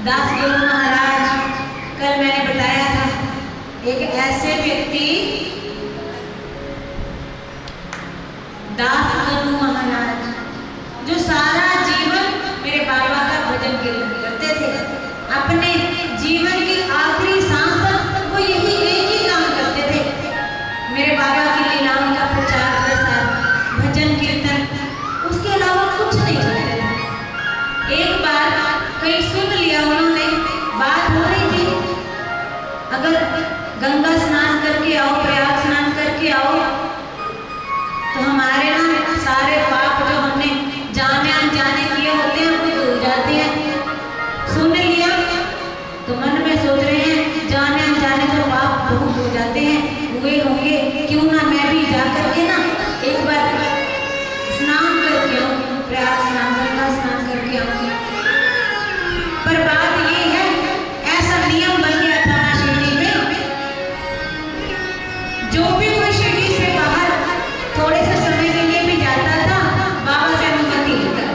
दास गुरु महाराज, कल मैंने बताया था एक ऐसे व्यक्ति गए होंगे, क्यों ना मैं भी जा करके ना एक बार स्नान करके आऊं, प्रयाग स्नान, गंगा स्नान करके आऊंगी। पर बात ये है, ऐसा नियम बन गया था शिरडी में, जो भी कोई शिरडी से बाहर थोड़े से समय के लिए भी जाता था, बाबा से अनुमति लेता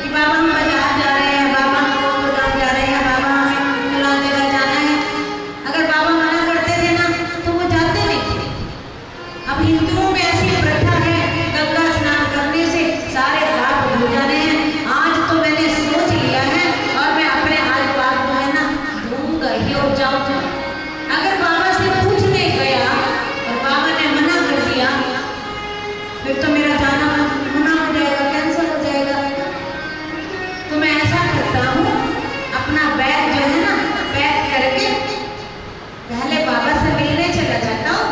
कि बाबा हम बाजार जा रहे हैं, बाबा हम गोदाम जा रहे हैं, बाबा हमें फलां जगह जाना है। अगर बाबा मना करते थे ना तो वो जाते नहीं थे। अब हिंदुओं में ऐसी प्रथा है, गंगा स्नान करने से सारे पाप धुल जाने हैं। आज तो मैंने सोच लिया है और मैं अपने आज पाप जो है ना धोऊंगा ही और जाऊंगा। अगर बाबा से पूछने गया और बाबा ने मना कर दिया, फिर तो मेरा जाना मना हो जाएगा, कैंसिल हो जाएगा। तो मैं ऐसा करता हूँ, अपना बैग जो है ना पैक करके पहले बाबा से मिलने चला जाता हूँ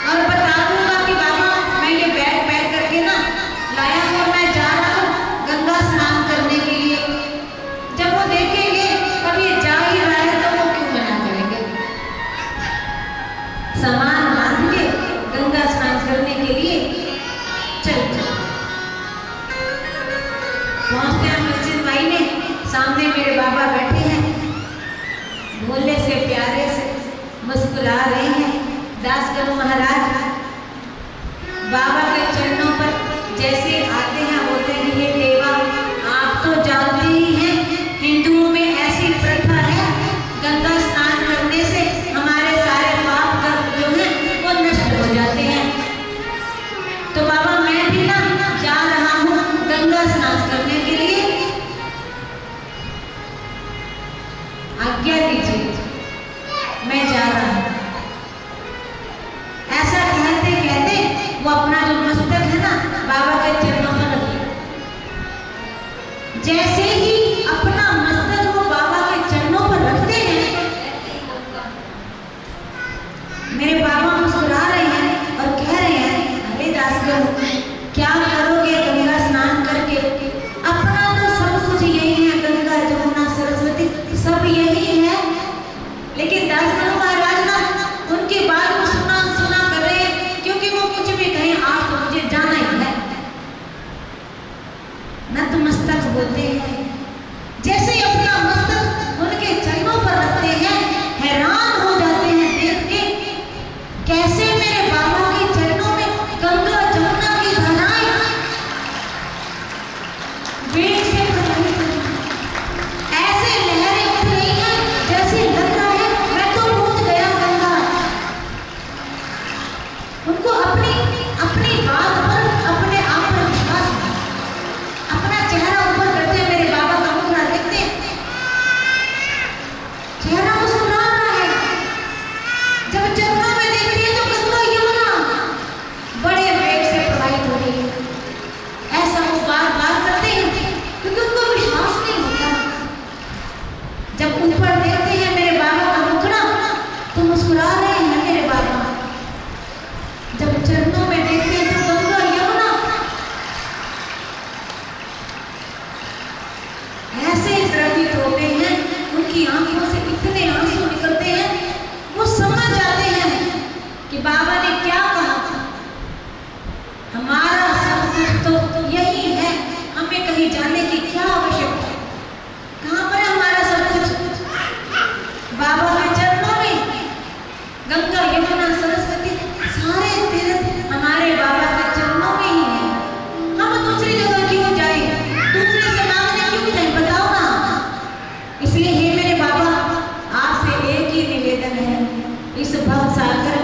और बता दूंगा कि बाबा मैं ये बैग पैक करके ना लाया हूँ और मैं जा रहा हूँ गंगा स्नान करने के लिए। जब वो देखेंगे अब ये जा ही रहा है तो वो क्यों मना करेंगे। सामान बांध के गंगा स्नान करने के लिए चल पहुंचते हैं मस्जिद माई में। सामने मेरे बाबा बैठे हैं, भोले से प्यारे से मुस्कुरा रहे हैं। दासगणु महाराज बाबा के चरणों पर जैसे आते हैं बोलते हैं, हे देवा आप तो जानते ही हैं हिंदुओं में ऐसी प्रथा है, गंगा स्नान करने से हमारे सारे पाप कर्म जो हैं वो नष्ट हो जाते हैं। तो बाबा मैं भी ना जा रहा हूँ गंगा स्नान करने के लिए, आज्ञा दीजिए मैं जा रहा हूँ। ऐसा कहते कहते वो अपना जो मस्तक है ना बाबा के चरणों पर रख दिया। जैसे ही अपना मस्तक वो बाबा के चरणों पर रखते हैं, मेरे बाबा मुस्कुरा रहे हैं और कह रहे हैं, अरे दासगणु क्या करोगे गंगा स्नान करके, अपना तो सब कुछ यही है, गंगा जमुना सरस्वती सब यही है। लेकिन दासगणु महाराज ना उनकी बात को सुना सुना कर रहे हैं, क्योंकि वो कुछ भी कहें आज तो मुझे जाना ही है। नतमस्तक होते हैं, जैसे ही अपना मस्तक उनके चरणों पर रखते हैं, हैरान हो जाते हैं देख के कैसे मेरे बाबा के चरणों में गंगा जमुना की धाराएं वेग से प्रवाहित हो रही हैं। ऐसे लहरें उठ रही हैं जैसे लग रहा है मैं तो पहुंच गया गंगा। उनको अपनी अपनी बात पर अपने आप पर विश्वास है। अपना चेहरा ऊपर करते हैं, मेरे बाबा का मुखड़ा देखते हैं, चेहरा मुस्कुरा रहा है। जब चरणों में देखती है तो गंगा यमुना बड़े वेग से प्रवाहित हो रही है। ऐसा वो बार बार करते हैं क्योंकि उनको विश्वास नहीं होता। जब ऊपर देखते हैं मेरे बाबा का मुखड़ा तो मुस्कुरा रहे हैं मेरे बाबा। जब चरणों में देखते हैं तो गंगा यमुना ऐसे द्रवित होते हैं, उनकी आंखों से इतने आंसू निकलते हैं, वो समझ जाते हैं कि बाबा ने क्या कहा। हमारा सब कुछ तो यही है, हमें कहीं जाने की क्या आवश्यकता है। कहाँ पर है हमारा सब कुछ? बाबा के चरणों में। गंगा यमुना सरस्वती सारे तीर्थ हमारे बाबा के चरणों में ही है। हम दूसरी जगह क्यों जाए, दूसरे से मांगने क्यों जाए, बताओ ना। इसलिए हे मेरे बाबा आपसे एक ही निवेदन है, इस भव सागर